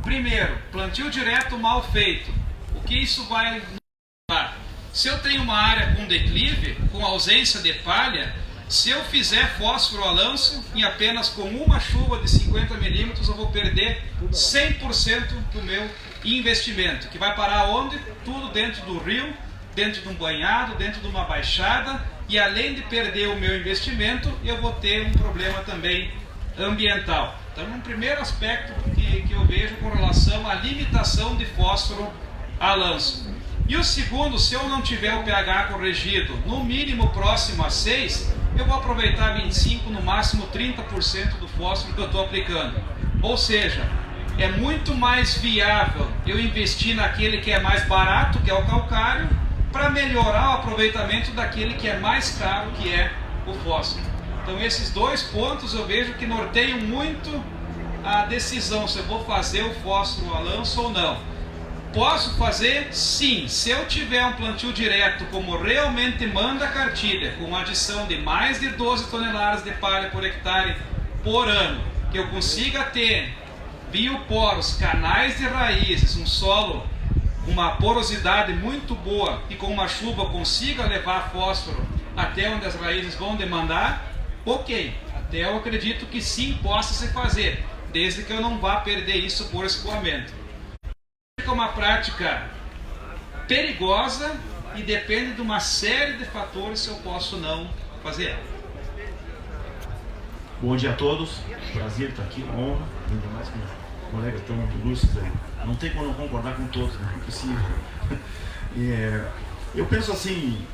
Primeiro, plantio direto mal feito. O que isso vai mudar? Se eu tenho uma área com declive, com ausência de palha, se eu fizer fósforo a lanço, em apenas com uma chuva de 50 milímetros, eu vou perder 100% do meu investimento. Que vai parar onde? Tudo dentro do rio, dentro de um banhado, dentro de uma baixada, e além de perder o meu investimento, eu vou ter um problema também ambiental. Então, um primeiro aspecto que eu vejo com relação à limitação de fósforo a lanço. E o segundo, se eu não tiver o pH corrigido, no mínimo próximo a 6, eu vou aproveitar 25%, no máximo 30% do fósforo que eu estou aplicando. Ou seja, é muito mais viável eu investir naquele que é mais barato, que é o calcário, para melhorar o aproveitamento daquele que é mais caro, que é o fósforo. Então esses dois pontos eu vejo que norteiam muito a decisão se eu vou fazer o fósforo a lanço ou não. Posso fazer? Sim, se eu tiver um plantio direto como realmente manda a cartilha, com uma adição de mais de 12 toneladas de palha por hectare por ano, que eu consiga ter bioporos, canais de raízes, um solo, uma porosidade muito boa e com uma chuva consiga levar fósforo até onde as raízes vão demandar, ok, até eu acredito que sim possa se fazer, desde que eu não vá perder isso por escoamento. É uma prática perigosa e depende de uma série de fatores se eu posso não fazer. Bom dia a todos, prazer estar aqui, honra, ainda mais com colegas tão ilustres aí. Não tem como não concordar com todos, não é possível. Eu penso assim,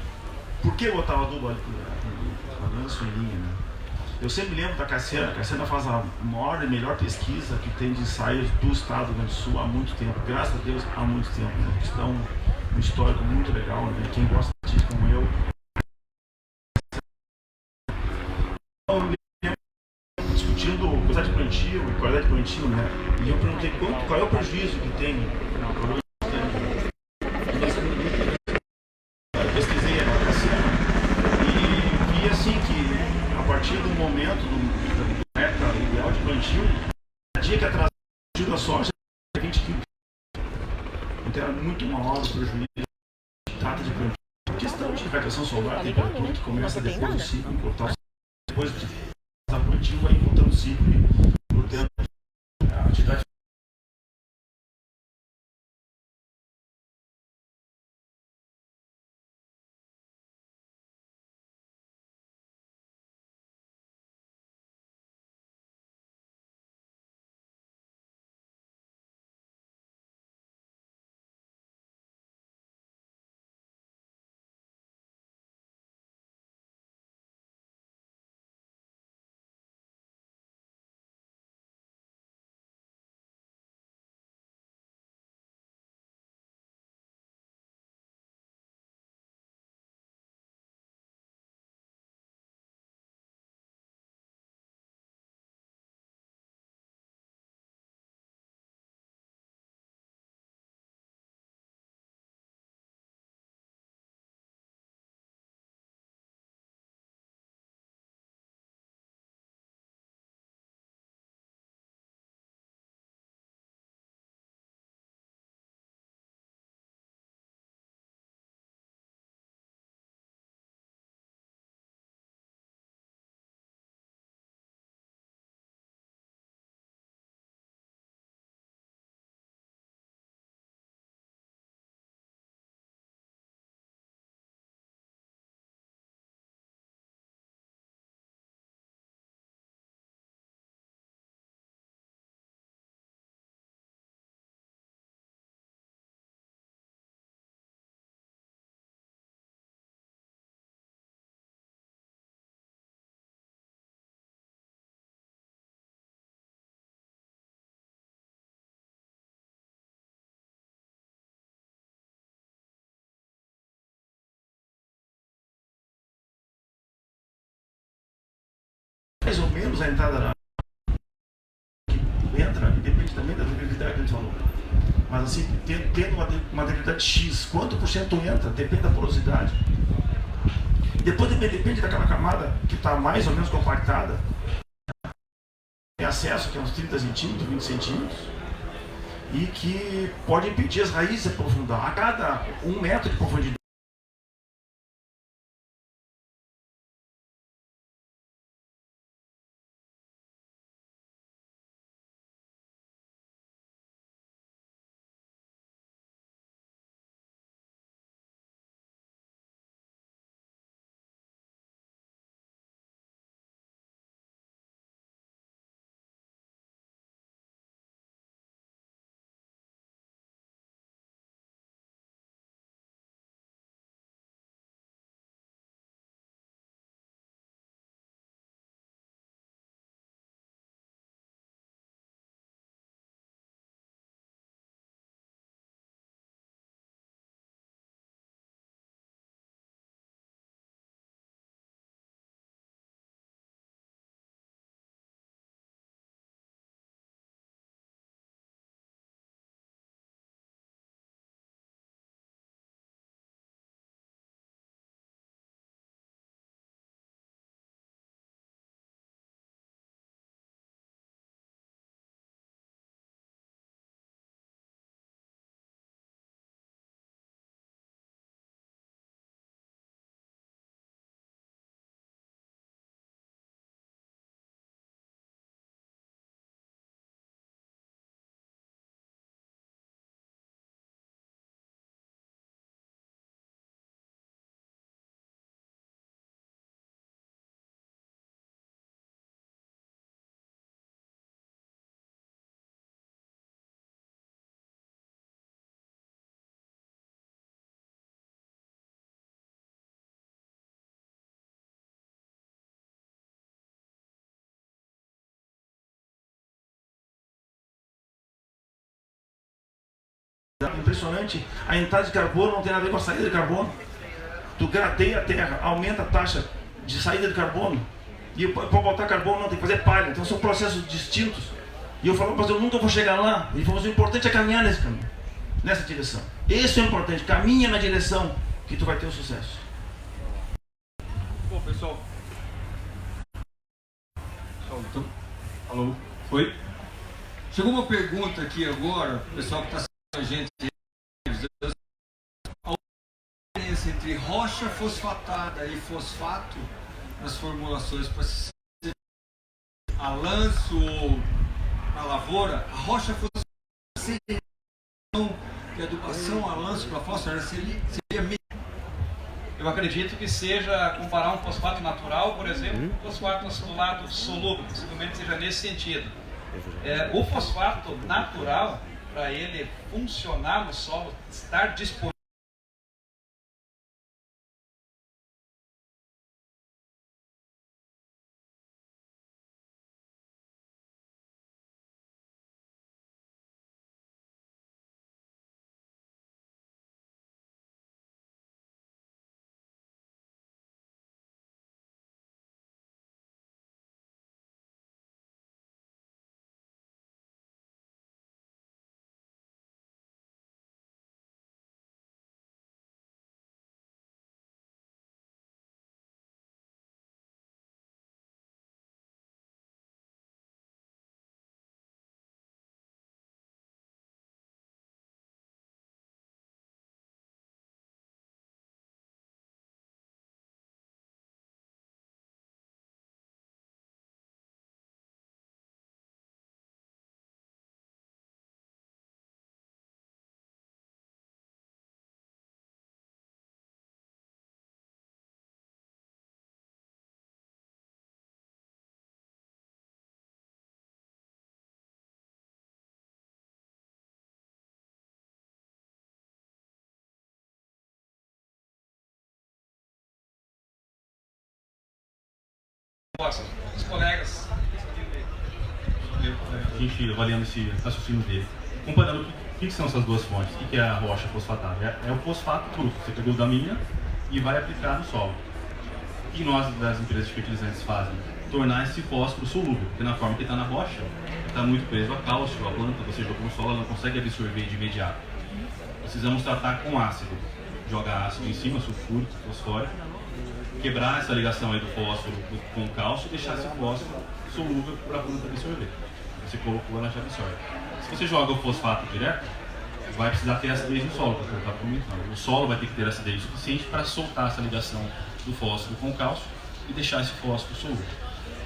por que botar o adubo ali, lanço em linha, né? Eu sempre lembro da Cassiana. A Cassiana faz a maior e melhor pesquisa que tem de ensaios do estado do Rio Grande do Sul há muito tempo, graças a Deus, há muito tempo, né? Eles dão um histórico muito legal, né? Quem gosta disso como eu. Discutindo quantidade de plantio e qualidade de plantio, né? E eu perguntei qual é o prejuízo que tem. Eu pesquisei a Cassiana e vi assim que a partir do momento da época ideal de plantio, a dia que atrasou o plantio da soja é 20 quilos. Então era muito maior o prejuízo de data de plantio. A questão de radiação solar, temperatura que começa depois do ciclo, importar depois de a plantio vai encontrando o ciclo e, portanto, a atividade mais ou menos a entrada que entra, depende também da debilidade que a gente falou. Mas assim, tendo uma debilidade X, quanto por cento entra, depende da porosidade. Depois depende daquela camada que está mais ou menos compactada. Tem acesso, que é uns 30 centímetros, 20 centímetros. e que pode impedir as raízes de aprofundar. A cada 1 metro de profundidade, impressionante, a entrada de carbono não tem nada a ver com a saída de carbono. Tu gradeia a terra, aumenta a taxa de saída de carbono, e para botar carbono não tem que fazer palha. Então são processos distintos. E eu falo, mas eu nunca vou chegar lá. Ele falou, mas o importante é caminhar nesse caminho, nessa direção. Esse é o importante, caminha na direção que tu vai ter o sucesso. Bom, pessoal. Então, alô? Oi? Chegou uma pergunta aqui agora, o pessoal que está assistindo a gente. A diferença entre rocha fosfatada e fosfato nas formulações para a lanço ou a lavoura, a rocha fosfatada de adubação a lanço para fósforo seria Eu acredito que seja comparar um fosfato natural, por exemplo, com fosfato no lado solúvel, possivelmente seja nesse sentido. O fosfato natural, para ele funcionar no solo, estar disponível, os colegas. A gente avaliando esse raciocínio dele, comparando o que são essas duas fontes, o que é a rocha fosfatada? É o fosfato bruto, você pegou da mina e vai aplicar no solo. O que nós das empresas de fertilizantes fazem? Tornar esse fósforo solúvel, porque na forma que está na rocha, está muito preso a cálcio, a planta, você jogou no solo, ela não consegue absorver de imediato. Precisamos tratar com ácido, joga ácido em cima, sulfúrico, fosfórico, quebrar essa ligação aí do fósforo com o cálcio e deixar esse fósforo solúvel para a planta absorver. Você colocou, ela já absorve. Se você joga o fosfato direto, vai precisar ter acidez no solo, que eu estava comentando. O solo vai ter que ter acidez suficiente para soltar essa ligação do fósforo com o cálcio e deixar esse fósforo solúvel.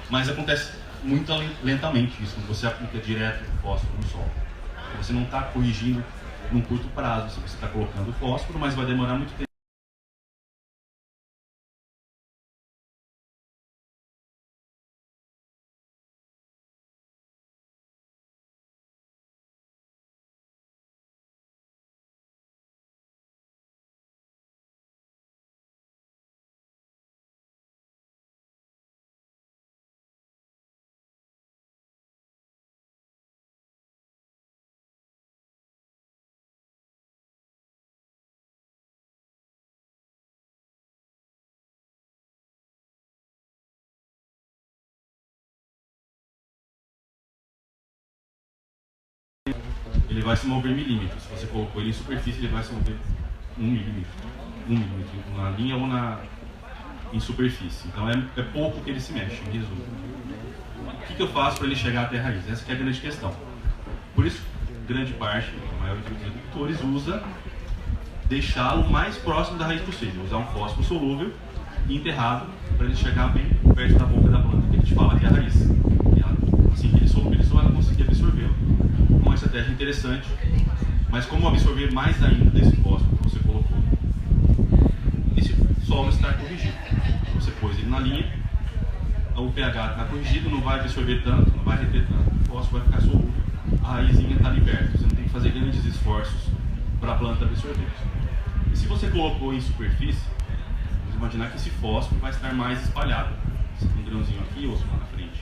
Mas acontece muito lentamente isso, quando você aplica direto o fósforo no solo. Você não está corrigindo num curto prazo, você está colocando o fósforo, mas vai demorar muito tempo. Ele vai se mover milímetros. Se você colocou ele em superfície, ele vai se mover 1 milímetro. 1 milímetro na linha ou em superfície. Então é pouco que ele se mexe, em resumo. O que eu faço para ele chegar até a raiz? Essa que é a grande questão. Por isso, grande parte, a maioria dos agricultores usa deixá-lo o mais próximo da raiz possível. Usar um fósforo solúvel e enterrado para ele chegar bem perto da boca da planta, que a gente fala que é a raiz. E assim que ele solubilizou, ela conseguir absorvê-lo. Uma estratégia interessante, mas como absorver mais ainda desse fósforo que você colocou? Esse solo está corrigido. Você pôs ele na linha, o pH está corrigido, não vai absorver tanto, não vai reter tanto, o fósforo vai ficar solúvel, a raizinha está liberta, você não tem que fazer grandes esforços para a planta absorver. E se você colocou em superfície, vamos imaginar que esse fósforo vai estar mais espalhado. Você tem um grãozinho aqui, outro lá na frente.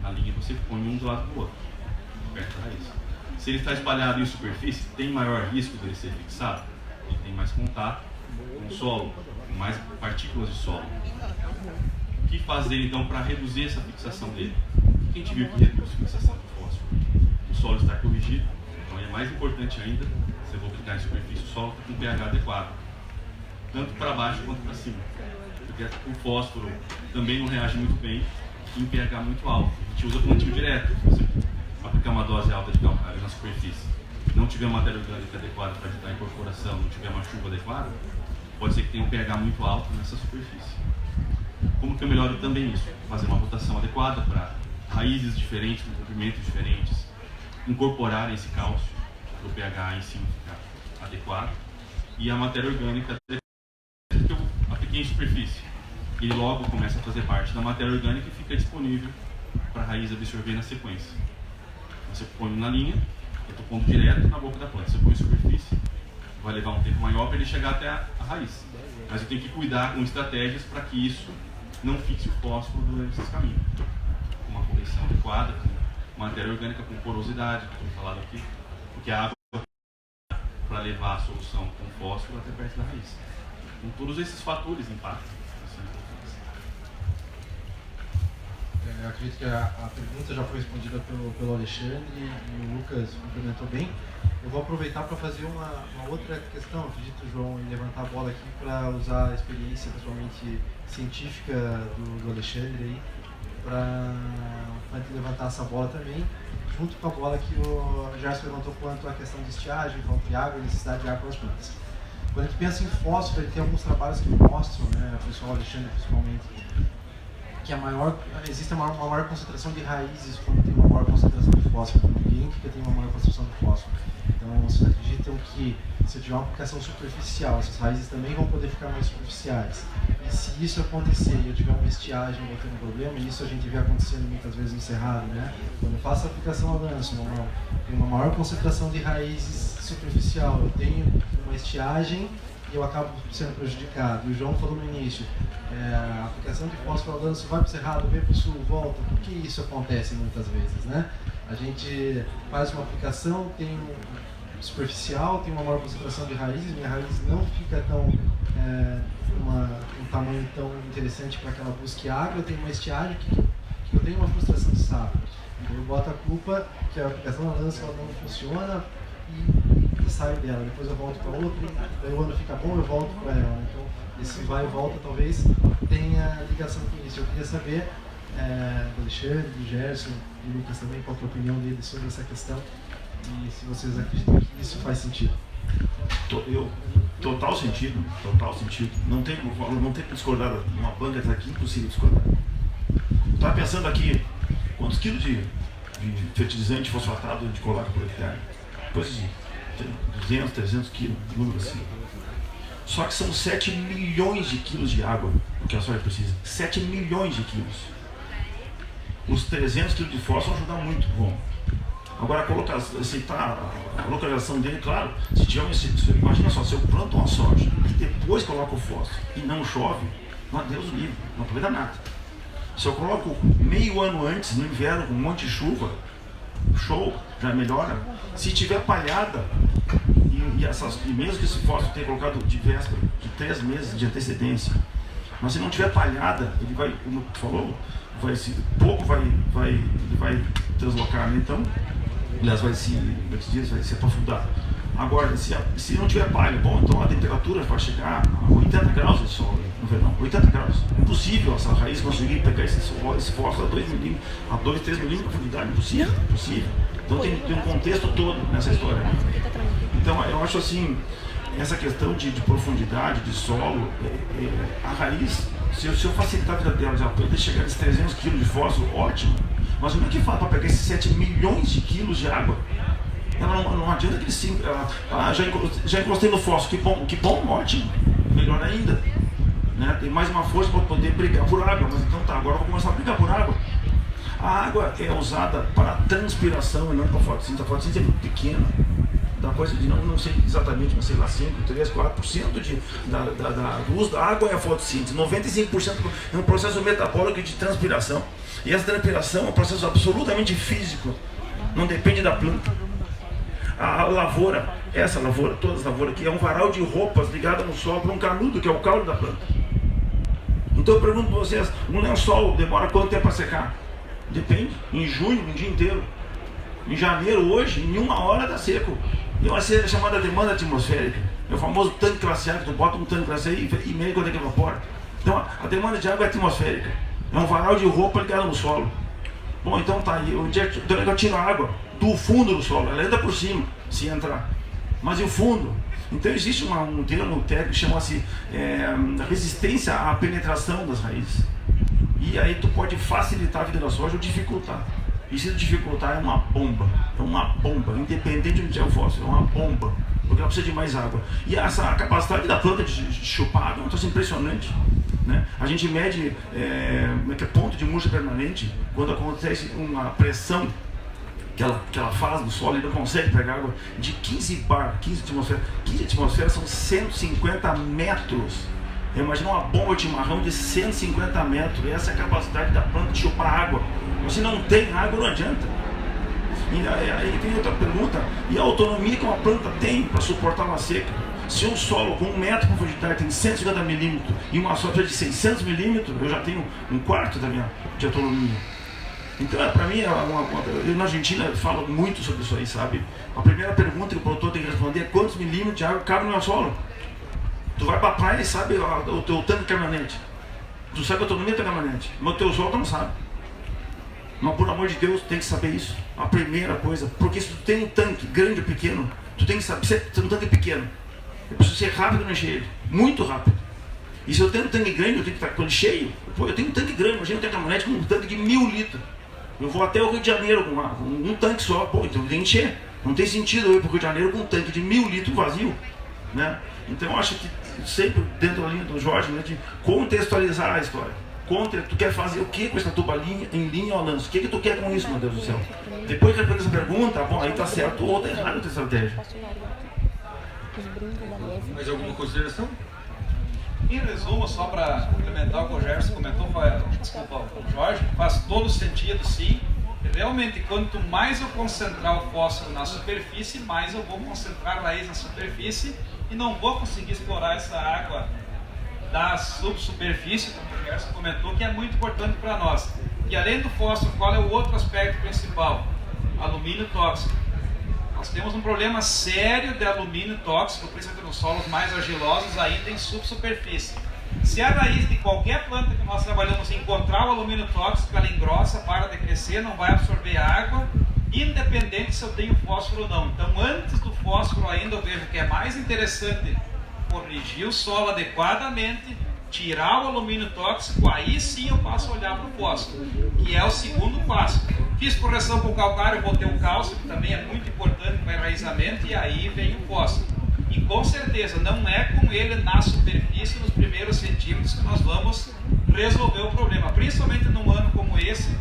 Na linha você põe um do lado do outro, perto da raiz. Se ele está espalhado em superfície, tem maior risco dele ser fixado. Ele tem mais contato com o solo, com mais partículas de solo. O que fazer então para reduzir essa fixação dele? O que a gente viu que reduz a fixação do fósforo? O solo está corrigido, então é mais importante ainda, se eu vou aplicar em superfície, o solo está com pH adequado, tanto para baixo quanto para cima. Porque o fósforo também não reage muito bem em pH muito alto. A gente usa plantio direto. Aplicar uma dose alta de calcário na superfície, não tiver matéria orgânica adequada para ajudar a incorporação, não tiver uma chuva adequada, pode ser que tenha um pH muito alto nessa superfície. Como que eu melhoro também isso? Fazer uma rotação adequada para raízes diferentes, com comprimentos diferentes, incorporarem esse cálcio para o pH em cima ficar adequado, e a matéria orgânica que eu apliquei em superfície, ele logo começa a fazer parte da matéria orgânica e fica disponível para a raiz absorver na sequência. Você põe na linha, eu estou pondo direto na boca da planta. Você põe em superfície, vai levar um tempo maior para ele chegar até a raiz. Mas eu tenho que cuidar com estratégias para que isso não fixe o fósforo durante esse caminho. Com uma correção adequada, com matéria orgânica com porosidade, que foi falado aqui, porque a água para levar a solução com fósforo até perto da raiz. Então todos esses fatores impactam. Eu acredito que a pergunta já foi respondida pelo Alexandre e o Lucas complementou bem. Eu vou aproveitar para fazer uma outra questão, acredito, João, em levantar a bola aqui para usar a experiência, principalmente científica do Alexandre aí, para levantar essa bola também, junto com a bola que o Gerson levantou quanto à questão de estiagem, falta de água e necessidade de água nas plantas. Quando a gente pensa em fósforo, tem alguns trabalhos que mostram, né, o pessoal Alexandre principalmente, que existe uma maior concentração de raízes quando tem uma maior concentração de fósforo, no ambiente que tem uma maior concentração de fósforo. Então, vocês acreditam que se eu tiver uma aplicação superficial, essas raízes também vão poder ficar mais superficiais. E se isso acontecer e eu tiver uma estiagem, vou ter um problema, e isso a gente vê acontecendo muitas vezes no cerrado, né? Quando eu faço a aplicação ao lanço, tem uma maior concentração de raízes superficial, eu tenho uma estiagem e eu acabo sendo prejudicado. E o João falou no início, a aplicação de fósforo ao lanço vai para o cerrado, vem para o sul, volta. Por que isso acontece muitas vezes, né? A gente faz uma aplicação, tem superficial, tem uma maior concentração de raízes, minha raiz não fica tão um tamanho tão interessante para que ela busque água, eu tenho uma estiagem que eu tenho uma frustração de safra. Então eu boto a culpa que a aplicação da lança ela não funciona e saio dela. Depois eu volto para outra, daí o ano fica bom, eu volto para ela. Então esse vai e volta talvez tenha ligação com isso. Eu queria saber do Alexandre, do Gerson, do Lucas também, qual é a opinião deles sobre essa questão e se vocês acreditam que isso faz sentido. Total sentido. Não tem que discordar. Uma banca está aqui, impossível discordar. Estava pensando aqui, quantos quilos de fertilizante fosfatado a gente coloca por hectare? Coisa de 200, 300 quilos, número assim. Só que são 7 milhões de quilos de água, o que a soja precisa. 7 milhões de quilos. Os 300 quilos de fósforo vão ajudar muito. Bom. Agora, aceitar a localização dele, claro, se tiver imagina só, se eu planto uma soja e depois coloco o fósforo e não chove, não, Deus o livre, não aproveita nada. Se eu coloco meio ano antes, no inverno, com um monte de chuva, show, já melhora. Se tiver palhada, e mesmo que esse fósforo tenha colocado de véspera, de 3 meses de antecedência, mas se não tiver palhada, ele vai, como tu falou, pouco vai translocar, né? Então, aliás, vai se aprofundar. Agora, se não tiver palha, bom, então a temperatura vai chegar a 80 graus de sol no verão, 80 graus. Impossível essa raiz conseguir pegar esse fósforo a 2 milímetros, a 2, 3 milímetros de profundidade, impossível. Então tem um contexto todo nessa história. Então eu acho assim, essa questão de profundidade, de solo, a raiz, se eu facilitar a vida dela, já poder chegar a esses 300 quilos de fósforo, ótimo. Mas como é que faz para pegar esses 7 milhões de quilos de água? Ela não adianta que ele sim, já encostei no fósforo, que bom, ótimo, melhor ainda. Né? Tem mais uma força para poder brigar por água, mas então tá, agora eu vou começar a brigar por água. A água é usada para transpiração e não para fotossíntese. A fotossíntese é muito pequena, da coisa de não sei exatamente, mas sei lá, 5, 3, 4% do uso da água é a fotossíntese. 95% é um processo metabólico de transpiração. E essa transpiração é um processo absolutamente físico, não depende da planta. A lavoura, essa lavoura, todas as lavouras aqui, é um varal de roupas ligado no solo para um canudo, que é o caule da planta. Então eu pergunto para vocês, um lençol demora quanto tempo para secar? Depende, em junho, um dia inteiro. Em janeiro, hoje, em 1 hora está seco. E uma série chamada demanda atmosférica. É o famoso tanque glaciar, que tu bota um tanque glaciar e meio quando é que evapora. Então a demanda de água é atmosférica. É um varal de roupa ligado no solo. Bom, então tá aí. Eu tiro a água do fundo do solo. Ela entra por cima, se entrar. Mas e o fundo? Então existe um termo técnico que chama-se resistência à penetração das raízes. E aí tu pode facilitar a vida da soja ou dificultar. E se dificultar é uma bomba, independente de onde é o fósforo, é uma bomba, porque ela precisa de mais água. E a capacidade da planta de chupar água é um troço impressionante. Né? A gente mede ponto de murcha permanente quando acontece uma pressão que ela faz no solo e não consegue pegar água de 15 bar, 15 atmosferas. 15 atmosferas são 150 metros. Imagina uma bomba de chimarrão de 150 metros. Essa é a capacidade da planta de chupar água. Se não tem água, não adianta. E aí tem outra pergunta. E a autonomia que uma planta tem para suportar uma seca? Se um solo com 1 metro de profundidade tem 150 milímetros e uma soja de 600 milímetros, eu já tenho 1/4 da minha de autonomia. Então, para mim, eu na Argentina falo muito sobre isso aí, sabe? A primeira pergunta que o produtor tem que responder é quantos milímetros de água cabe no meu solo? Tu vai pra praia e sabe o teu tanque de caminhonete. Tu sabe a autonomia do teu caminhonete, mas o teu solo tu não sabe. Mas por amor de Deus, tem que saber isso. A primeira coisa, porque se tu tem um tanque grande ou pequeno, tu tem que saber, se tem um tanque pequeno, eu preciso ser rápido no encher ele, muito rápido. E se eu tenho um tanque grande, eu tenho que estar com ele cheio. Pô, eu tenho um tanque grande, imagina eu tenho caminhonete com um tanque de 1000 litros. Eu vou até o Rio de Janeiro com um tanque só, pô, então eu tenho que encher. Não tem sentido eu ir para o Rio de Janeiro com um tanque de 1000 litros vazio. Né? Então eu acho que sempre dentro da linha do Jorge, né, de contextualizar a história. Tu quer fazer o que com essa tuba em linha ou lanço? O que tu quer com isso, meu Deus do céu? Depois que eu respondo essa pergunta, bom, aí tá certo ou tá errado a tua estratégia. Mais alguma consideração? Em resumo, só para complementar o que o Gerson comentou, desculpa, o Jorge, faz todo sentido, sim. Realmente, quanto mais eu concentrar o fósforo na superfície, mais eu vou concentrar a raiz na superfície e não vou conseguir explorar essa água da subsuperfície, como o Gerson comentou, que é muito importante para nós. E além do fósforo, qual é o outro aspecto principal? Alumínio tóxico. Nós temos um problema sério de alumínio tóxico, principalmente nos solos mais argilosos, ainda em subsuperfície. Se a raiz de qualquer planta que nós trabalhamos encontrar o alumínio tóxico, ela engrossa, para de crescer, não vai absorver água independente se eu tenho fósforo ou não. Então, antes do fósforo ainda, eu vejo que é mais interessante corrigir o solo adequadamente, tirar o alumínio tóxico, aí sim eu passo a olhar para o fósforo, que é o segundo passo. Fiz correção com o calcário, botei o cálcio, que também é muito importante para enraizamento, e aí vem o fósforo. E com certeza não é com ele na superfície, nos primeiros centímetros, que nós vamos resolver o problema, principalmente num ano como esse,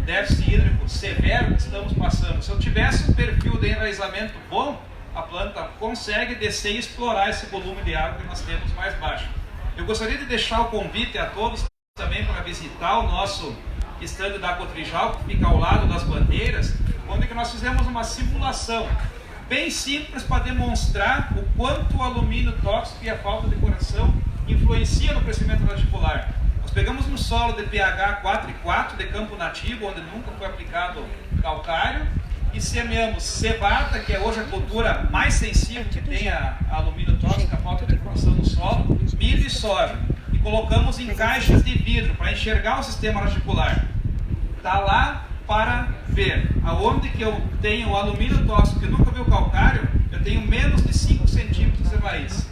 déficit hídrico severo que estamos passando. Se eu tivesse um perfil de enraizamento bom, a planta consegue descer e explorar esse volume de água que nós temos mais baixo. Eu gostaria de deixar o convite a todos também para visitar o nosso estande da Cotrijal, que fica ao lado das bandeiras, onde que nós fizemos uma simulação bem simples para demonstrar o quanto o alumínio tóxico e a falta de correção influencia no crescimento radicular. Nós pegamos um solo de pH 4,4 de campo nativo, onde nunca foi aplicado calcário, e semeamos cevada, que é hoje a cultura mais sensível que tem a alumínio tóxico, a falta de formação no solo, milho e soja. E colocamos em caixas de vidro para enxergar o sistema radicular. Está lá para ver. Aonde que eu tenho o alumínio tóxico que nunca viu calcário, eu tenho menos de 5 centímetros de raiz.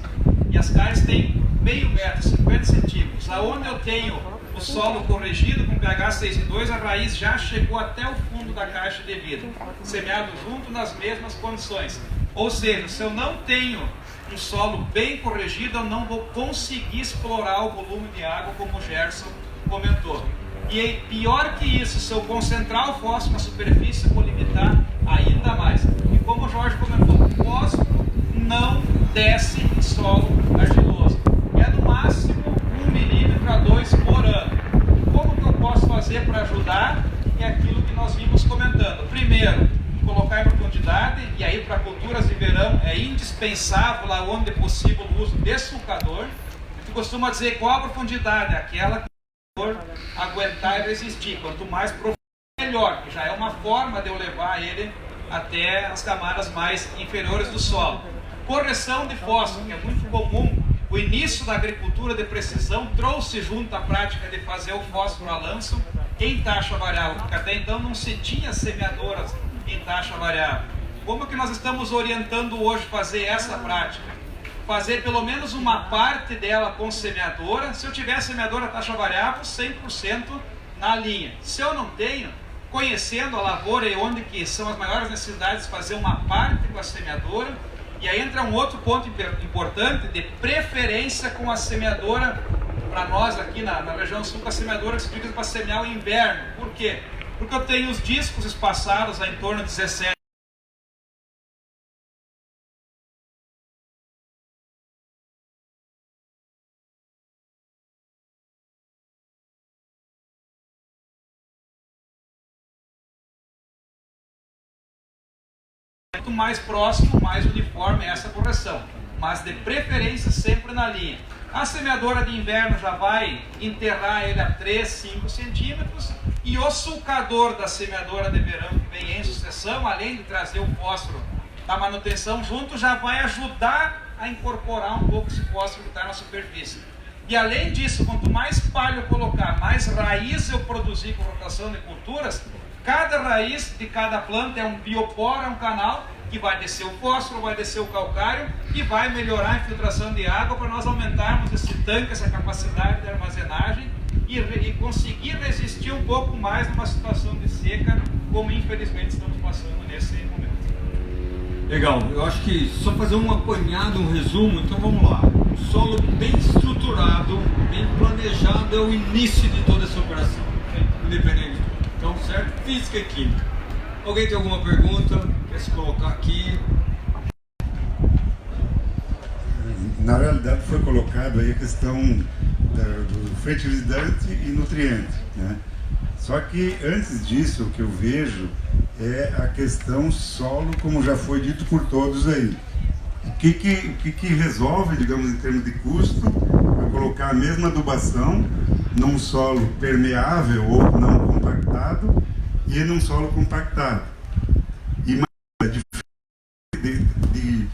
E as caixas têm meio metro, 50 centímetros. Aonde eu tenho o solo corrigido com pH 6,2, a raiz já chegou até o fundo da caixa de vidro, semeado junto nas mesmas condições. Ou seja, se eu não tenho um solo bem corrigido, eu não vou conseguir explorar o volume de água, como o Gerson comentou. E pior que isso, se eu concentrar o fósforo na superfície, eu vou limitar ainda mais. E como o Jorge comentou, o fósforo não desce em solo argiloso. É no máximo 1 milímetro a 2 por ano. Como que eu posso fazer para ajudar? É aquilo que nós vimos comentando. Primeiro, colocar em profundidade, e aí para culturas de verão é indispensável, lá onde é possível, o uso de sulcador. A gente costuma dizer qual a profundidade, aquela que aguentar e resistir. Quanto mais profundo, melhor, que já é uma forma de eu levar ele até as camadas mais inferiores do solo. Correção de fósforo, que é muito comum. O início da agricultura de precisão trouxe junto a prática de fazer o fósforo a lanço em taxa variável, porque até então não se tinha semeadoras em taxa variável. Como que nós estamos orientando hoje fazer essa prática? Fazer pelo menos uma parte dela com semeadora. Se eu tiver semeadora taxa variável, 100% na linha. Se eu não tenho, conhecendo a lavoura e onde que são as maiores necessidades, fazer uma parte com a semeadora. E aí entra um outro ponto importante, de preferência com a semeadora, para nós aqui na região sul, com a semeadora que se utiliza para semear o inverno. Por quê? Porque eu tenho os discos espaçados a em torno de 17 Quanto mais próximo, mais uniforme é essa correção, mas de preferência sempre na linha. A semeadora de inverno já vai enterrar ele a 3, 5 centímetros, e o sulcador da semeadora de verão que vem em sucessão, além de trazer o fósforo da manutenção junto, já vai ajudar a incorporar um pouco esse fósforo que está na superfície. E além disso, quanto mais palha eu colocar, mais raiz eu produzir com rotação de culturas, cada raiz de cada planta é um bioporo, é um canal que vai descer o fósforo, vai descer o calcário e vai melhorar a infiltração de água para nós aumentarmos esse tanque, essa capacidade de armazenagem e conseguir resistir um pouco mais numa situação de seca, como infelizmente estamos passando nesse momento. Legal, eu acho que só fazer um apanhado, um resumo, então vamos lá. Um solo bem estruturado, bem planejado é o início de toda essa operação, independente de tudo. Então, certo? Física e química. Alguém tem alguma pergunta? Quer se colocar aqui? Na realidade foi colocado aí a questão do fertilizante e nutriente, né? Só que antes disso, o que eu vejo é a questão solo, como já foi dito por todos aí. O que resolve, digamos, em termos de custo, é colocar a mesma adubação num solo permeável ou não compactado e num solo compactado. E mais de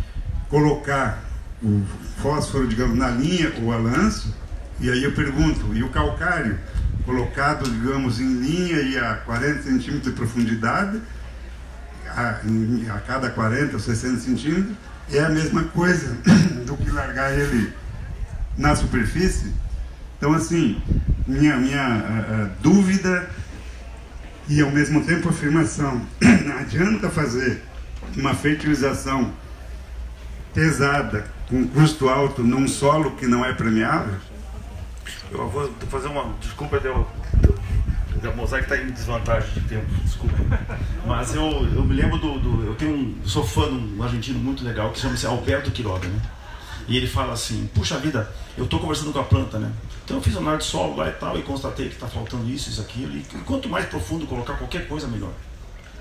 colocar o fósforo, digamos, na linha ou a lanço, e aí eu pergunto, e o calcário? colocado, digamos, em linha e a 40 centímetros de profundidade, a cada 40 ou 60 centímetros, é a mesma coisa do que largar ele na superfície. Então, assim, minha dúvida e, ao mesmo tempo, afirmação: não adianta fazer uma fertilização pesada, com custo alto, num solo que não é premiável. Eu vou fazer uma... Desculpa, a Mosaic está em desvantagem de tempo, desculpa. Mas eu me lembro sou fã de um argentino muito legal que chama-se Alberto Quiroga, né? E ele fala assim: puxa vida, eu estou conversando com a planta, né? Então eu fiz análise de solo lá e tal, e constatei que está faltando isso, aquilo. E quanto mais profundo colocar qualquer coisa, melhor.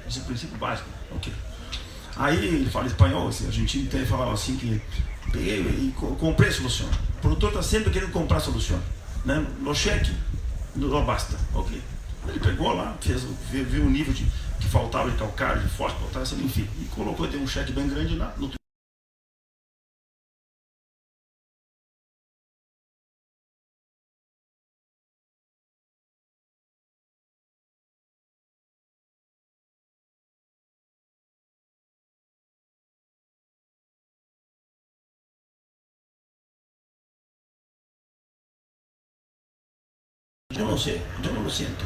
Esse é o princípio básico. Ok. Aí ele fala espanhol, esse argentino, então ele falava assim que peguei e comprei solução. O produtor está sempre querendo comprar solução, né? No cheque, não basta. Ok. Ele pegou lá, viu o nível que faltava de calcário, de fósforo, potássio, enfim, e colocou, deu um cheque bem grande lá no... Eu não sinto.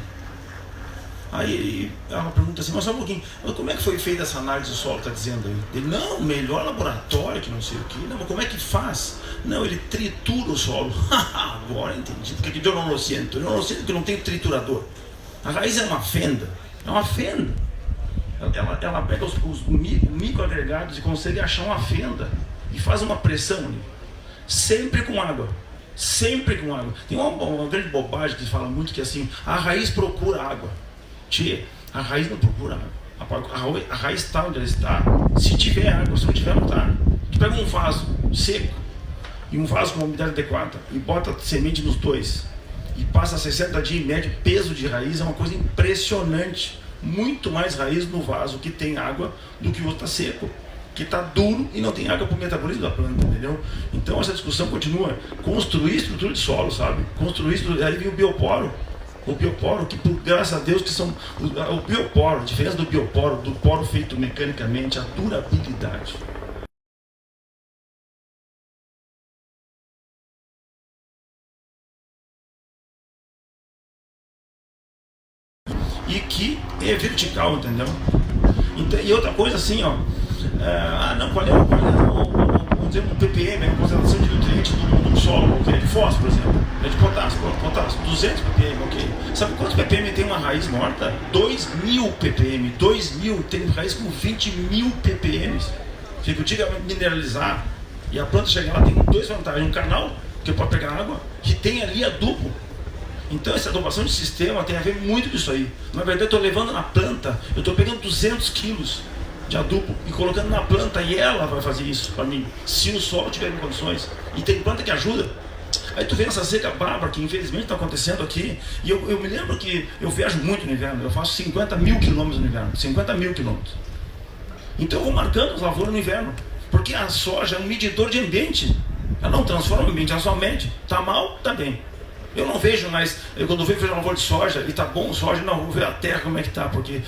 Aí ela pergunta assim: mas só um pouquinho, como é que foi feita essa análise do solo, está dizendo aí? Ele: não, melhor laboratório que não sei o que. Não, mas como é que faz? Não, ele tritura o solo. Agora entendi, porque eu não sinto. Eu não sinto que não tem triturador. A raiz é uma fenda. Ela pega os microagregados e consegue achar uma fenda e faz uma pressão ali. Sempre com água. Sempre com água. Tem uma grande bobagem que fala muito, que é assim: a raiz procura água. Tchê, a raiz não procura água. A raiz está onde ela está se tiver água, se não tiver, não está. Tu pega um vaso seco e um vaso com uma umidade adequada e bota semente nos dois e passa 60 dias em média, peso de raiz é uma coisa impressionante. Muito mais raiz no vaso que tem água do que o outro está seco, que está duro e não tem água para o metabolismo da planta, entendeu? Então essa discussão continua. Construir estrutura de solo, sabe? Construir estrutura, aí vem o bioporo, que por graças a Deus que são o bioporo, a diferença do bioporo, do poro feito mecanicamente, a durabilidade. E que é vertical, entendeu? Então, e outra coisa assim, ó, qual é o ppm, a concentração de nutrientes do solo, ok? De fósforo, por exemplo, de potássio, 200 ppm, ok? Sabe quantos ppm tem uma raiz morta? 2.000 ppm, 2.000, tem raiz com 20.000 ppm. Fica o dia mineralizar e a planta chega lá, tem duas vantagens: um canal, que pode pegar água, que tem ali adubo. Então essa adubação de sistema tem a ver muito com isso aí. Na verdade eu estou levando na planta, eu estou pegando 200 quilos de adubo e colocando na planta, e ela vai fazer isso para mim, se o solo tiver em condições. E tem planta que ajuda. Aí tu vê essa seca bárbara que infelizmente está acontecendo aqui. E eu me lembro que eu viajo muito no inverno, eu faço 50.000 quilômetros no inverno, 50.000 quilômetros. Então eu vou marcando as lavouras no inverno, porque a soja é um medidor de ambiente. Ela não transforma o ambiente, ela só mede. Está mal, está bem. Eu não vejo mais, quando eu vejo lavoura de soja e está bom o soja, não, vou ver a terra como é que está, porque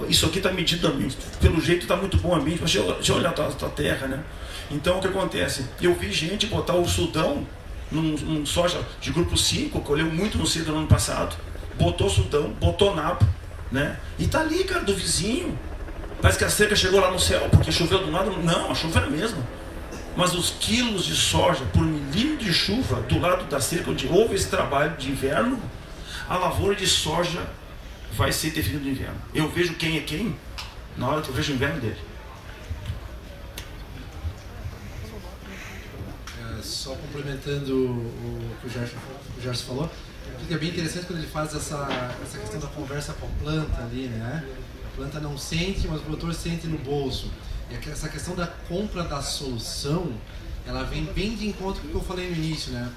isso aqui está medido no ambiente, pelo jeito está muito bom o ambiente, mas deixa eu olhar a tua terra, né? Então o que acontece? Eu vi gente botar o Sudão num soja de grupo 5, colheu muito no cedo no ano passado, botou Sudão, botou nabo, né? E tá ali, cara, do vizinho. Parece que a seca chegou lá no céu, porque choveu do lado. Não, a chuva era a mesma. Mas os quilos de soja por milímetro de chuva do lado da cerca onde houve esse trabalho de inverno, a lavoura de soja vai ser definida no inverno. Eu vejo quem é quem na hora que eu vejo o inverno dele. Só complementando o que o Gerson falou, é bem interessante quando ele faz essa questão da conversa com a planta ali, né? A planta não sente, mas o produtor sente no bolso. E essa questão da compra da solução, ela vem bem de encontro com o que eu falei no início, né?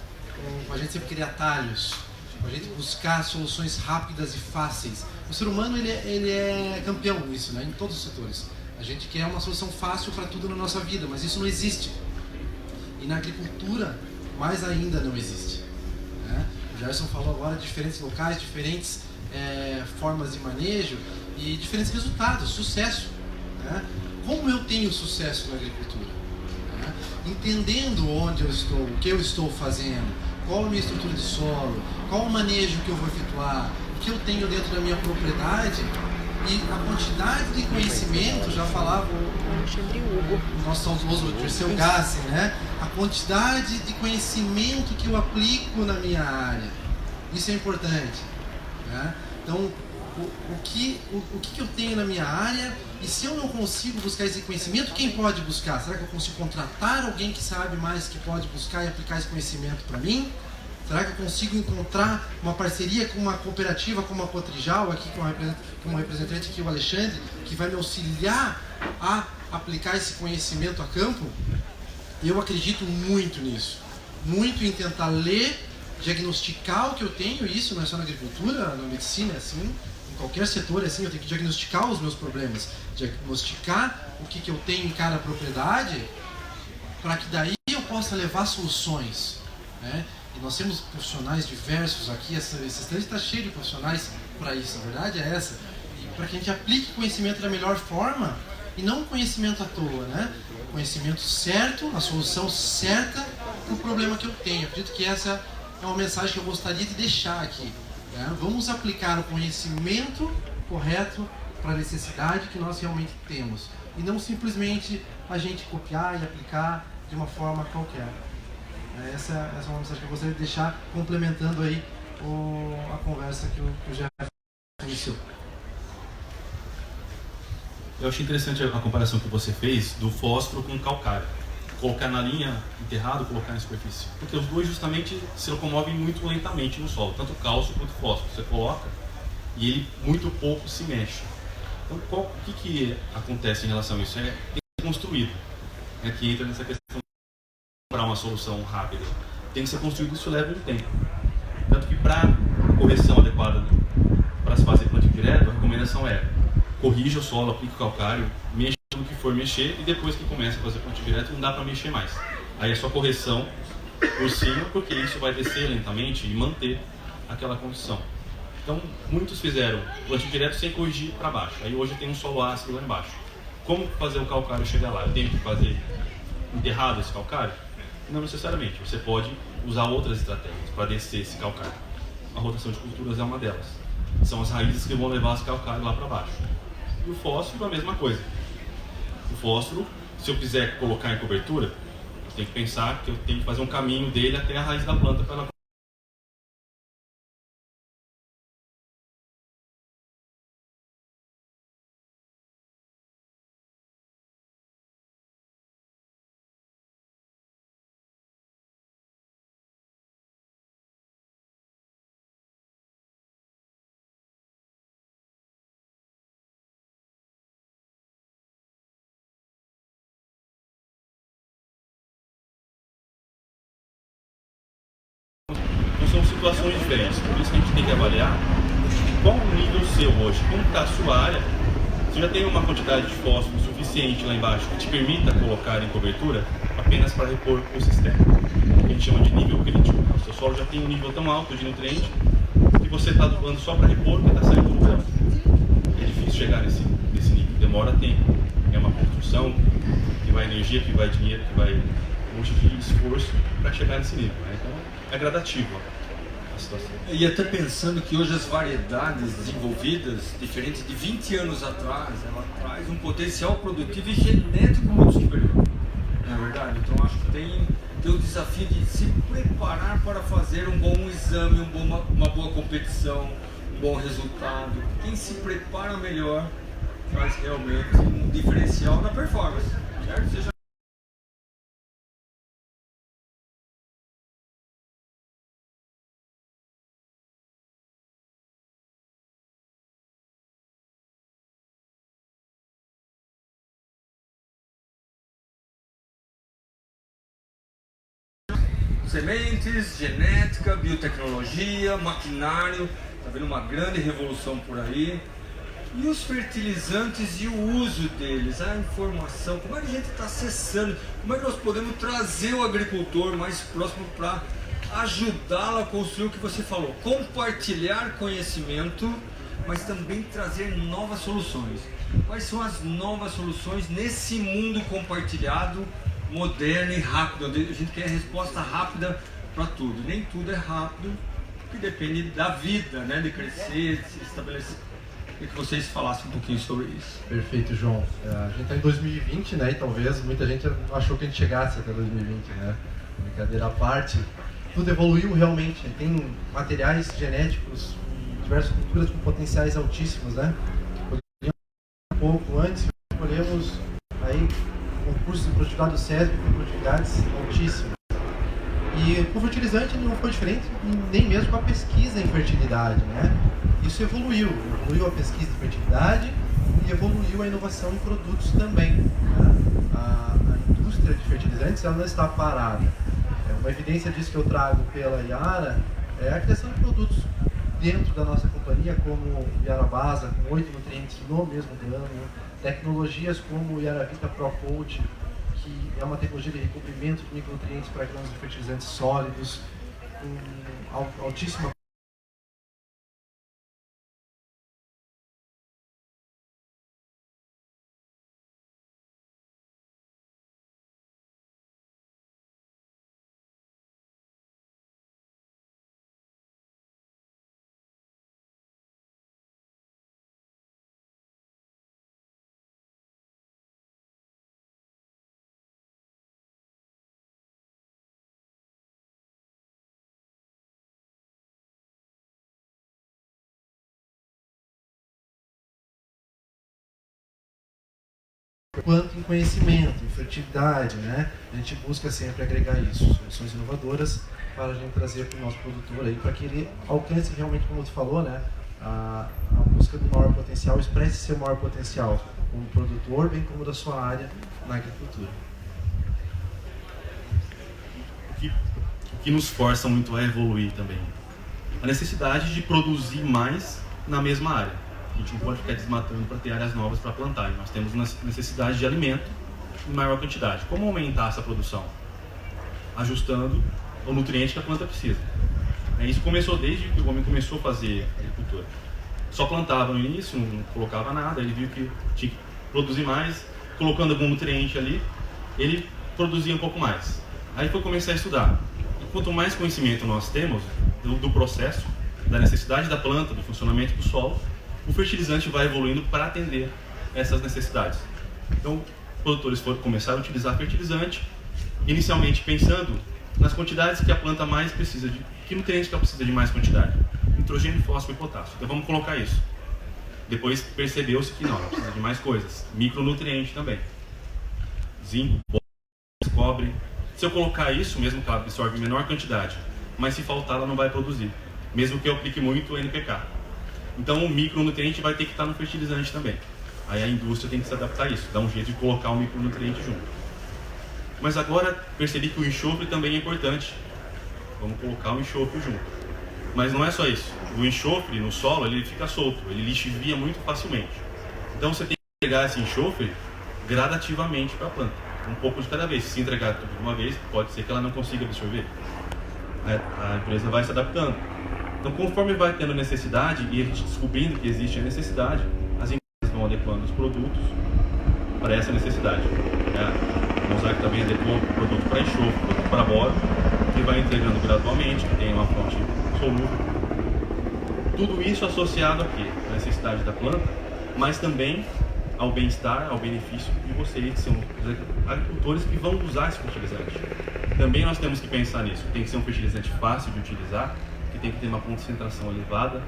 A gente sempre queria atalhos, a gente buscar soluções rápidas e fáceis. O ser humano ele é campeão nisso, né? Em todos os setores. A gente quer uma solução fácil para tudo na nossa vida, mas isso não existe. E na agricultura, mais ainda não existe, né? Gerson falou agora de diferentes locais, diferentes formas de manejo e diferentes resultados, sucesso. Né? Como eu tenho sucesso na agricultura? Né? Entendendo onde eu estou, o que eu estou fazendo, qual a minha estrutura de solo, qual o manejo que eu vou efetuar, o que eu tenho dentro da minha propriedade e a quantidade de conhecimento, já falava o nosso saudoso Dirceu Gassi, né? A quantidade de conhecimento que eu aplico na minha área, isso é importante. Né? Então, o que eu tenho na minha área, e se eu não consigo buscar esse conhecimento, quem pode buscar? Será que eu consigo contratar alguém que sabe mais, que pode buscar e aplicar esse conhecimento para mim? Será que eu consigo encontrar uma parceria com uma cooperativa como a Cotrijal, aqui com um representante aqui, o Alexandre, que vai me auxiliar a aplicar esse conhecimento a campo? Eu acredito muito nisso, muito em tentar ler, diagnosticar o que eu tenho, isso não é só na agricultura, na medicina é assim, em qualquer setor é assim, eu tenho que diagnosticar os meus problemas, diagnosticar o que eu tenho em cada propriedade, para que daí eu possa levar soluções, né? E nós temos profissionais diversos aqui, esse stand está cheio de profissionais para isso, a verdade é essa, e para que a gente aplique conhecimento da melhor forma, e não conhecimento à toa, né? Conhecimento certo, a solução certa para o problema que eu tenho. Eu acredito que essa é uma mensagem que eu gostaria de deixar aqui. Né? Vamos aplicar o conhecimento correto para a necessidade que nós realmente temos. E não simplesmente a gente copiar e aplicar de uma forma qualquer. Essa é uma mensagem que eu gostaria de deixar, complementando aí a conversa que o Jeff iniciou. Eu achei interessante a comparação que você fez do fósforo com o calcário. Colocar na linha enterrado, colocar na superfície. Porque os dois justamente se locomovem muito lentamente no solo, tanto o cálcio quanto o fósforo. Você coloca e ele muito pouco se mexe. Então, o que acontece em relação a isso? É construído. É que entra nessa questão para uma solução rápida. Tem que ser construído, isso leva um tempo. Tanto que para a correção adequada para se fazer plantio direto, a recomendação é corrija o solo, aplique o calcário, mexa no que for mexer e depois que começa a fazer plantio direto não dá para mexer mais. Aí é só correção por cima, porque isso vai descer lentamente e manter aquela condição. Então muitos fizeram plantio direto sem corrigir para baixo. Aí hoje tem um solo ácido lá embaixo. Como fazer o calcário chegar lá? Eu tenho que fazer enterrado esse calcário? Não necessariamente, você pode usar outras estratégias para descer esse calcário. A rotação de culturas é uma delas. São as raízes que vão levar esse calcário lá para baixo. E o fósforo, a mesma coisa. O fósforo, se eu quiser colocar em cobertura, eu tenho que pensar que eu tenho que fazer um caminho dele até a raiz da planta para ela. São situações diferentes, por isso que a gente tem que avaliar qual o nível seu hoje, como está a sua área. Você já tem uma quantidade de fósforo suficiente lá embaixo que te permita colocar em cobertura apenas para repor o sistema, que a gente chama de nível crítico. O seu solo já tem um nível tão alto de nutriente que você está doando só para repor o que está saindo do campo. É difícil chegar nesse nível, demora tempo. É uma construção que vai energia, que vai dinheiro, que vai um monte de esforço para chegar nesse nível. Né? Então é gradativo a situação. E até pensando que hoje as variedades desenvolvidas, diferentes de 20 anos atrás, ela traz um potencial produtivo e genético muito superior. Não é verdade? Então acho que tem o desafio de se preparar para fazer um bom exame, uma boa competição, um bom resultado. Quem se prepara melhor traz realmente um diferencial na performance, certo? Seja sementes, genética, biotecnologia, maquinário, está vendo uma grande revolução por aí. E os fertilizantes e o uso deles, a informação, como é que a gente está acessando, como é que nós podemos trazer o agricultor mais próximo para ajudá-la a construir o que você falou, compartilhar conhecimento, mas também trazer novas soluções. Quais são as novas soluções nesse mundo compartilhado, moderno e rápido? A gente quer resposta rápida para tudo. Nem tudo é rápido, porque depende da vida, né? De crescer, de se estabelecer. Queria que vocês falassem um pouquinho sobre isso. Perfeito, João. A gente está em 2020, né? E talvez muita gente achou que a gente chegasse até 2020, né? Brincadeira à parte. Tudo evoluiu realmente. Tem materiais genéticos, diversas culturas com potenciais altíssimos, né? Um pouco antes, escolhemos aí concursos de produtividade do SESB com produtividades altíssimas. E com fertilizante não foi diferente, nem mesmo com a pesquisa em fertilidade, né? Isso evoluiu a pesquisa em fertilidade e evoluiu a inovação em produtos também. Né? A indústria de fertilizantes ela não está parada. Uma evidência disso que eu trago pela Yara é a criação de produtos dentro da nossa companhia, como o Yarabasa, com 8 nutrientes no mesmo grano, tecnologias como o Yaravita Pro Coat, que é uma tecnologia de recobrimento de micronutrientes para grãos de fertilizantes sólidos, com altíssima quanto em conhecimento, em fertilidade, né? A gente busca sempre agregar isso, soluções inovadoras para a gente trazer para o nosso produtor aí, para que ele alcance realmente, como você falou, né? A busca do maior potencial, expresse seu maior potencial como produtor, bem como da sua área na agricultura. O que nos força muito a evoluir também. A necessidade de produzir mais na mesma área. A gente não pode ficar desmatando para ter áreas novas para plantar. E nós temos necessidade de alimento em maior quantidade. Como aumentar essa produção? Ajustando o nutriente que a planta precisa. Isso começou desde que o homem começou a fazer agricultura. Só plantava no início, não colocava nada, ele viu que tinha que produzir mais, colocando algum nutriente ali, ele produzia um pouco mais. Aí foi começar a estudar. E quanto mais conhecimento nós temos do processo, da necessidade da planta, do funcionamento do solo, o fertilizante vai evoluindo para atender essas necessidades. Então, os produtores começaram a utilizar fertilizante, inicialmente pensando nas quantidades que a planta mais precisa de, que nutrientes que ela precisa de mais quantidade? Nitrogênio, fósforo e potássio. Então vamos colocar isso. Depois percebeu-se que não, ela precisa de mais coisas. Micronutriente também. Zinco, cobre. Se eu colocar isso, mesmo que ela absorve em menor quantidade, mas se faltar ela não vai produzir. Mesmo que eu aplique muito o NPK. Então o micronutriente vai ter que estar no fertilizante também. Aí a indústria tem que se adaptar a isso, dar um jeito de colocar o micronutriente junto. Mas agora percebi que o enxofre também é importante. Vamos colocar o enxofre junto. Mas não é só isso. O enxofre no solo ele fica solto, ele lixivia muito facilmente. Então você tem que entregar esse enxofre gradativamente para a planta. Um pouco de cada vez. Se entregar tudo de uma vez, pode ser que ela não consiga absorver. A empresa vai se adaptando. Então, conforme vai tendo necessidade e a gente descobrindo que existe a necessidade, as empresas vão adequando os produtos para essa necessidade. A Mosaic também adequou o produto para enxofre, produto para boro, que vai entregando gradualmente, que tem uma fonte solúvel. Tudo isso associado aqui à necessidade da planta, mas também ao bem-estar, ao benefício de vocês, que são os agricultores que vão usar esse fertilizante. Também nós temos que pensar nisso. Tem que ser um fertilizante fácil de utilizar, que tem que ter uma concentração elevada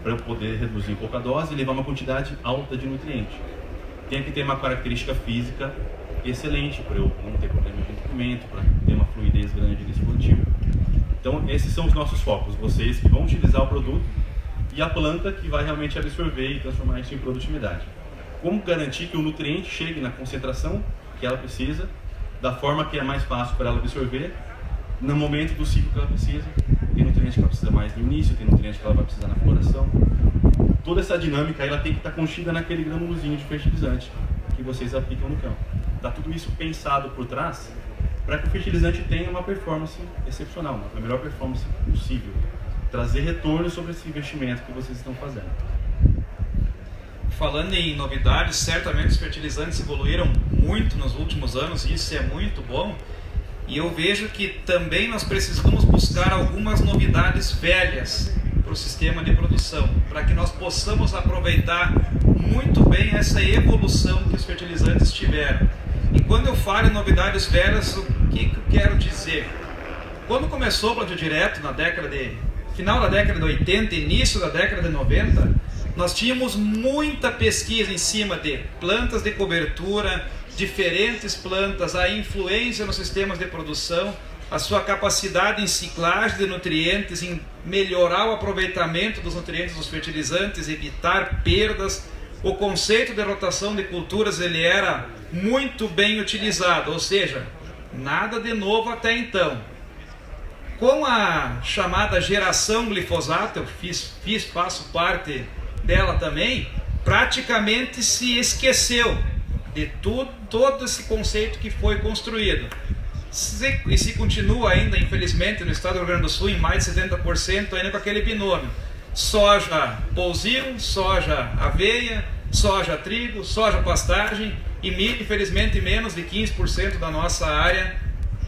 para eu poder reduzir pouca dose e levar uma quantidade alta de nutriente. Tem que ter uma característica física excelente para eu não ter problema de entupimento, para ter uma fluidez grande nesse plantio. Então esses são os nossos focos, vocês que vão utilizar o produto e a planta que vai realmente absorver e transformar isso em produtividade. Como garantir que o nutriente chegue na concentração que ela precisa, da forma que é mais fácil para ela absorver, no momento do ciclo que ela precisa. Tem nutriente que ela precisa mais no início, tem nutriente que ela vai precisar na floração. Toda essa dinâmica ela tem que estar contida naquele grânulozinho de fertilizante que vocês aplicam no campo. Está tudo isso pensado por trás para que o fertilizante tenha uma performance excepcional, a melhor performance possível. Trazer retorno sobre esse investimento que vocês estão fazendo. Falando em novidades, certamente os fertilizantes evoluíram muito nos últimos anos, e isso é muito bom. E eu vejo que também nós precisamos buscar algumas novidades velhas para o sistema de produção, para que nós possamos aproveitar muito bem essa evolução que os fertilizantes tiveram. E quando eu falo em novidades velhas, o que eu quero dizer? Quando começou o plantio direto na final da década de 80, início da década de 90, nós tínhamos muita pesquisa em cima de plantas de cobertura, diferentes plantas, a influência nos sistemas de produção, a sua capacidade em ciclagem de nutrientes, em melhorar o aproveitamento dos nutrientes dos fertilizantes, evitar perdas. O conceito de rotação de culturas ele era muito bem utilizado, ou seja, nada de novo até então. Com a chamada geração glifosato, eu faço parte dela também, praticamente se esqueceu de todo esse conceito que foi construído. E se continua ainda, infelizmente, no estado do Rio Grande do Sul, em mais de 70% ainda com aquele binômio. Soja pousio, soja aveia, soja trigo, soja pastagem e milho, infelizmente, menos de 15% da nossa área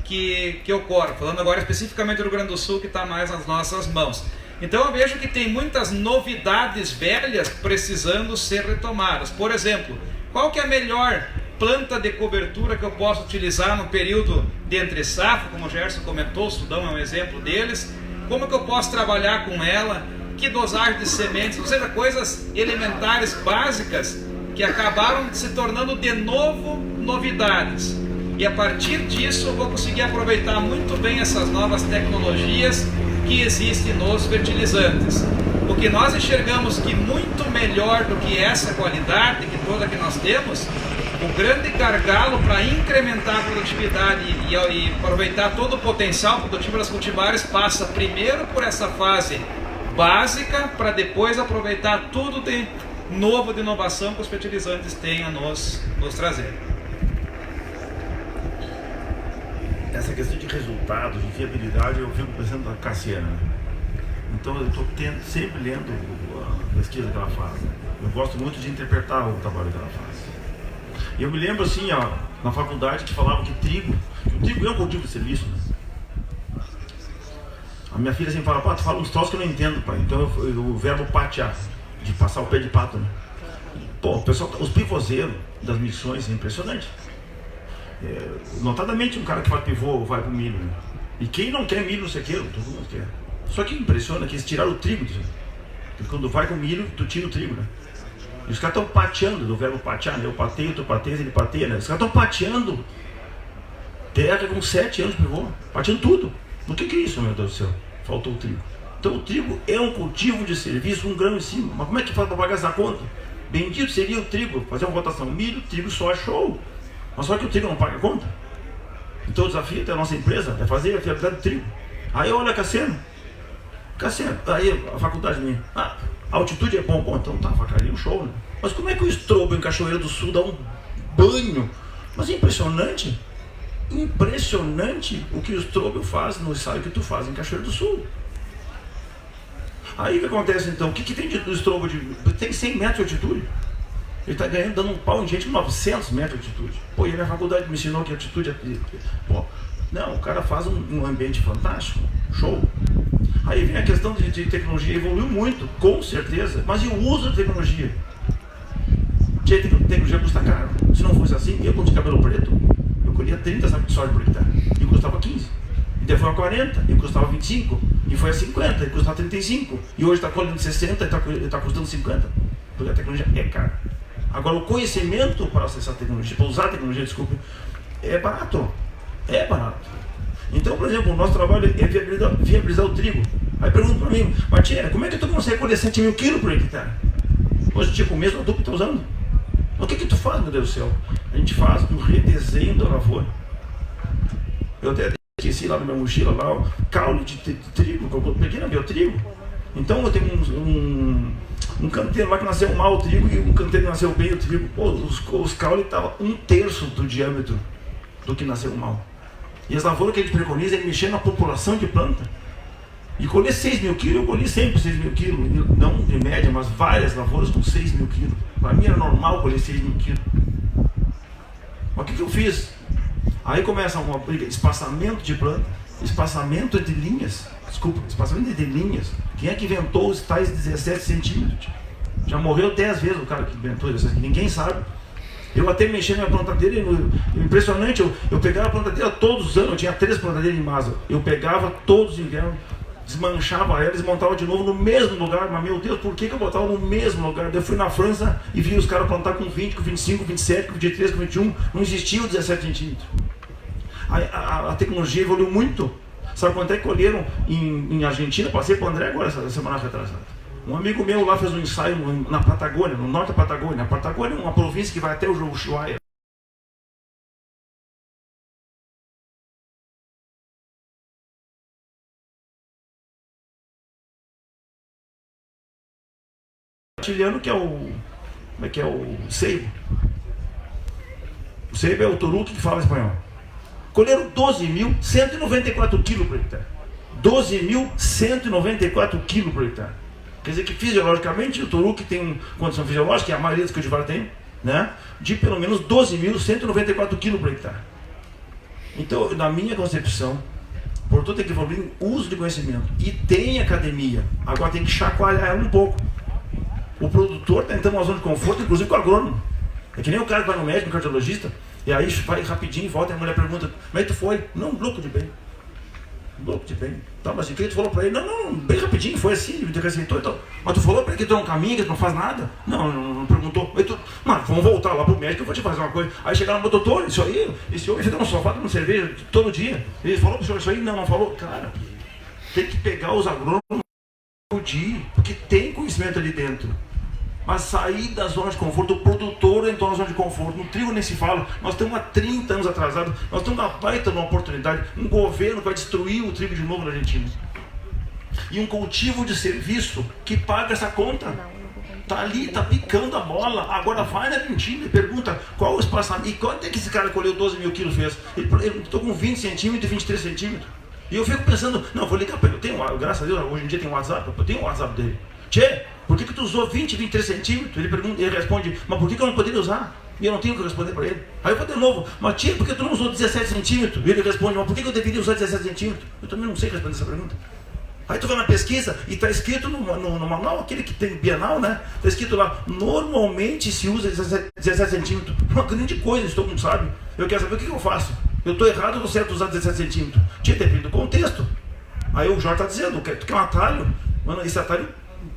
que ocorre. Falando agora especificamente do Rio Grande do Sul, que está mais nas nossas mãos. Então eu vejo que tem muitas novidades velhas precisando ser retomadas. Por exemplo, qual que é a melhor planta de cobertura que eu posso utilizar no período de entre safra, como o Gerson comentou, o Sudão é um exemplo deles. Como que eu posso trabalhar com ela? Que dosagem de sementes? Ou seja, coisas elementares básicas que acabaram se tornando de novo novidades. E a partir disso eu vou conseguir aproveitar muito bem essas novas tecnologias que existem nos fertilizantes. O que nós enxergamos que muito melhor do que essa qualidade que toda que nós temos, o grande gargalo para incrementar a produtividade e aproveitar todo o potencial produtivo das cultivares passa primeiro por essa fase básica, para depois aproveitar tudo de novo de inovação que os fertilizantes têm a nos trazer. Essa questão de resultados, de viabilidade, eu fico pensando na Cassiana. Então eu estou sempre lendo a pesquisa que ela faz. Eu gosto muito de interpretar o trabalho que ela faz. E eu me lembro assim, ó, na faculdade que falava que o trigo é um cultivo de serviço, né? A minha filha sempre fala, tu fala uns troços que eu não entendo, pai. Então o verbo patear, de passar o pé de pato, né? Pô, o pessoal, os pivôzeiros das missões é impressionante. Notadamente um cara que faz pivô vai pro milho, né? E quem não quer milho no sequeiro, todo mundo quer. Só que impressiona que eles tiraram o trigo, porque quando vai com milho, tu tira o trigo, né? E os caras estão pateando, do verbo patear, né? Eu pateio, tu pateias, ele pateia, né? Os caras estão pateando terra com 7 anos de pivô, pateando tudo. O que é isso, meu Deus do céu? Faltou o trigo. Então o trigo é um cultivo de serviço, um grão em cima. Mas como é que faz para pagar essa conta? Bendito seria o trigo, fazer uma votação, milho, trigo, soja, show. Mas só que o trigo não paga a conta. Então o desafio da nossa empresa é fazer a fiabilidade do trigo. Aí olha Cassiano, aí a faculdade minha, a altitude é bom, então tá, facaria um show, né? Mas como é que o Strobo em Cachoeira do Sul dá um banho? Mas é impressionante o que o Strobo faz no ensaio que tu faz em Cachoeira do Sul. Aí o que acontece então? O que tem do Strobo? Tem 100 metros de altitude. Ele está ganhando, dando um pau em gente com 900 metros de altitude. Pô, e a minha faculdade me ensinou que a altitude é... Pô, não, o cara faz um ambiente fantástico, show. Aí vem a questão de tecnologia, evoluiu muito, com certeza, mas e o uso da tecnologia? Tecnologia custa caro. Se não fosse assim, eu com cabelo preto, eu colhia 30 sacos de soja por hectare, e custava 15. E depois foi a 40, e custava 25. E foi a 50, e custava 35. E hoje está colhendo 60 e está custando 50. Porque a tecnologia é cara. Agora, o conhecimento para acessar a tecnologia, para usar a tecnologia, desculpe, é barato. É barato. Então, por exemplo, o nosso trabalho é viabilizar o trigo. Aí pergunta para mim, Matia, como é que tu consegue colher 7 mil quilos por hectare? Hoje, tipo, o mesmo adubo que tu está usando. O que tu faz, meu Deus do céu? A gente faz um redesenho da lavoura. Eu até esqueci lá na minha mochila, lá, o caule de trigo, que eu peguei na meu trigo. Então, eu tenho um canteiro lá que nasceu mal o trigo e um canteiro que nasceu bem o trigo. Pô, os caules estavam 1/3 do diâmetro do que nasceu mal. E as lavouras que a gente preconiza é mexer na população de planta. E colher 6 mil quilos, eu colhi sempre 6 mil quilos, não de média, mas várias lavouras com 6 mil quilos. Para mim era normal colher 6 mil quilos. Mas o que eu fiz? Aí começa uma briga, espaçamento de planta, espaçamento entre linhas, espaçamento entre linhas. Quem é que inventou os tais 17 centímetros? Já morreu 10 vezes o cara que inventou isso, ninguém sabe. Eu até mexi na minha plantadeira, impressionante, eu pegava a plantadeira todos os anos, eu tinha 3 plantadeiras em massa, eu pegava todos os invernos, desmanchava ela, desmontava de novo no mesmo lugar, mas meu Deus, por que eu botava no mesmo lugar? Eu fui na França e vi os caras plantar com 20, com 25, com 27, com 23, com 21, não existia o 17 centímetros. A tecnologia evoluiu muito. Sabe quanto é que colheram em Argentina? Passei para o André agora, essa semana retrasada. Um amigo meu lá fez um ensaio na Patagônia, no norte da Patagônia. A Patagônia é uma província que vai até o Ushuaia. Chileno, que é o... Como é que é o seibo? O seibo é o toruque que fala espanhol. Colheram 12.194 quilos por hectare. 12.194 quilos por hectare. Quer dizer que fisiologicamente o toruque tem condição fisiológica, que a maioria dos cultivares tem, né? De pelo menos 12.194 quilos por hectare. Então, na minha concepção, o produtor tem que evoluir o uso de conhecimento. E tem academia. Agora tem que chacoalhar ela um pouco. O produtor está entrando numa zona de conforto, inclusive com o agrônomo. É que nem o cara que vai no médico, no cardiologista, e aí vai rapidinho e volta, e a mulher pergunta, mas tu foi? Não, louco de bem. Louco de bem. Tá, mas o que tu falou pra ele? Não, bem rapidinho, foi assim, ele receitou e tal. Mas tu falou pra ele que tu não caminha, que tu não faz nada? Não perguntou. Mas vamos voltar lá pro médico, eu vou te fazer uma coisa. Aí chegaram no doutor, esse homem fica no sofá tomando cerveja todo dia. Ele falou pro senhor isso aí? Não falou. Cara, tem que pegar os agrônomos porque tem conhecimento ali dentro. Mas sair da zona de conforto, o produtor entrou na zona de conforto, no trigo nem se fala, nós estamos há 30 anos atrasados, nós estamos uma baita numa oportunidade, um governo que vai destruir o trigo de novo na Argentina. E um cultivo de serviço que paga essa conta. Está ali, está picando a bola, agora vai na Argentina e pergunta qual o espaçamento, e quanto é que esse cara colheu 12 mil quilos fez? Ele estou com 20 centímetros e 23 centímetros. E eu fico pensando, não, vou ligar para ele, graças a Deus, hoje em dia tem um WhatsApp, eu tenho um WhatsApp dele. Tchê, por que tu usou 20, 23 centímetros? Ele responde, mas por que eu não poderia usar? E eu não tenho o que responder para ele. Aí eu vou de novo, mas tchê, por que tu não usou 17 centímetros? E ele responde, mas por que eu deveria usar 17 centímetros? Eu também não sei responder essa pergunta. Aí tu vai na pesquisa e está escrito no manual, aquele que tem bienal, né? Está escrito lá, normalmente se usa 17 centímetros. Uma grande coisa, isso todo mundo sabe. Eu quero saber o que eu faço. Eu estou errado ou estou certo usar 17 centímetros? Tchê, depende do contexto. Aí o Jorge está dizendo, tu quer um atalho? Mano, esse atalho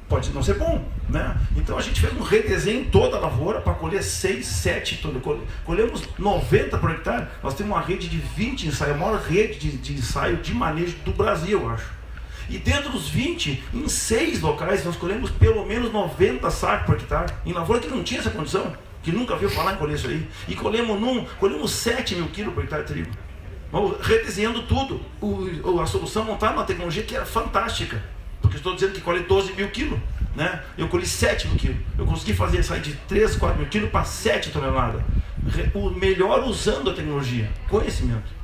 pode não ser bom, né? Então a gente fez um redesenho em toda a lavoura para colher 6, 7 toneladas. Colhemos 90 por hectare. Nós temos uma rede de 20 ensaios, a maior rede de ensaio de manejo do Brasil, eu acho. E dentro dos 20, em 6 locais, nós colhemos pelo menos 90 sacos por hectare. Em lavoura que não tinha essa condição, que nunca viu falar em colher isso aí. E colhemos 7 mil quilos por hectare de trigo. Vamos redesenhando tudo. A solução não está numa tecnologia que era fantástica. Porque estou dizendo que colhi 12 mil quilos, né? Eu colhi 7 mil quilos. Eu consegui sair de 3, 4 mil quilos para 7 toneladas. O melhor usando a tecnologia, conhecimento.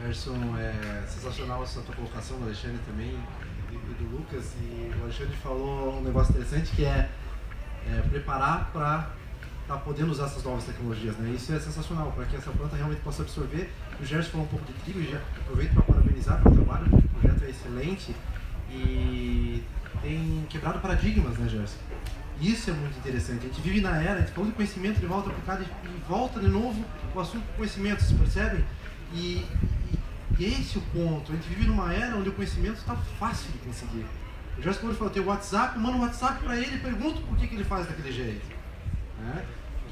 Gerson, é sensacional essa tua colocação do Alexandre também e do Lucas. E o Alexandre falou um negócio interessante que é preparar para estar podendo usar essas novas tecnologias, né? Isso é sensacional, para que essa planta realmente possa absorver. O Gerson falou um pouco de trigo, e já aproveito para parabenizar pelo trabalho, o projeto é excelente e tem quebrado paradigmas, né, Gerson? Isso é muito interessante. A gente vive na era, a gente falou de conhecimento, de volta aplicado e volta de novo o assunto do conhecimento, vocês percebem? E esse é o ponto. A gente vive numa era onde o conhecimento está fácil de conseguir. O Gerson, quando ele falou, tem o WhatsApp, manda um WhatsApp para ele e pergunta por que ele faz daquele jeito. Né?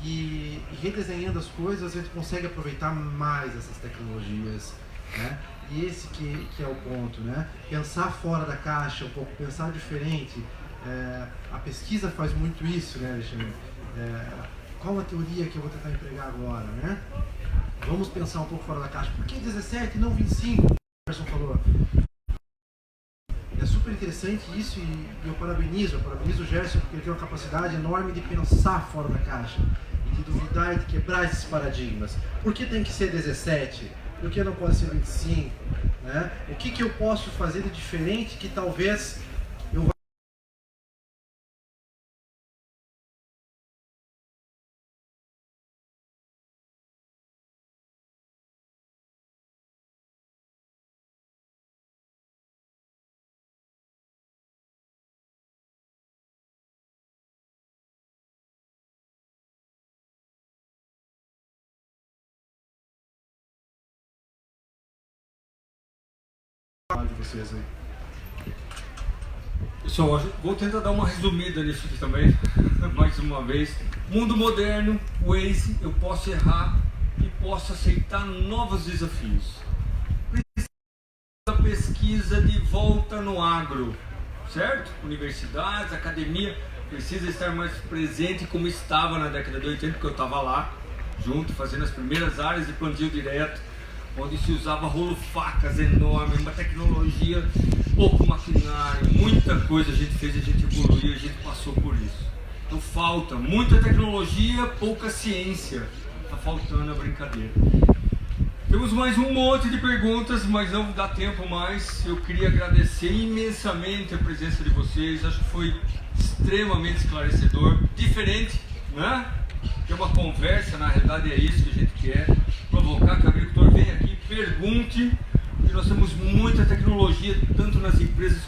E redesenhando as coisas, a gente consegue aproveitar mais essas tecnologias, né? E esse que é o ponto, né? Pensar fora da caixa, um pouco, pensar diferente. A pesquisa faz muito isso, né, Alexandre? Qual a teoria que eu vou tentar empregar agora, né? Vamos pensar um pouco fora da caixa. Por que 17 e não 25? O Gerson falou. É super interessante isso e eu parabenizo o Gerson porque ele tem uma capacidade enorme de pensar fora da caixa e de duvidar e de quebrar esses paradigmas. Por que tem que ser 17? Por que não pode ser 25? Né? O que eu posso fazer de diferente que talvez eu vá... de vocês aí. Pessoal, vou tentar dar uma resumida nisso aqui também, mais uma vez. Mundo moderno, Waze, eu posso errar e posso aceitar novos desafios. Precisa da pesquisa de volta no agro, certo? Universidades, academia, precisa estar mais presente como estava na década de 80, porque eu estava lá, junto, fazendo as primeiras áreas de plantio direto, onde se usava rolo-facas enorme, uma tecnologia, pouco maquinário, muita coisa a gente fez, a gente evoluiu, a gente passou por isso. Então falta muita tecnologia, pouca ciência, está faltando a brincadeira. Temos mais um monte de perguntas, mas não dá tempo mais. Eu queria agradecer imensamente a presença de vocês, acho que foi extremamente esclarecedor, diferente, né? Que é uma conversa, na realidade é isso que a gente quer, provocar que o agricultor venha aqui, pergunte, que nós temos muita tecnologia, tanto nas empresas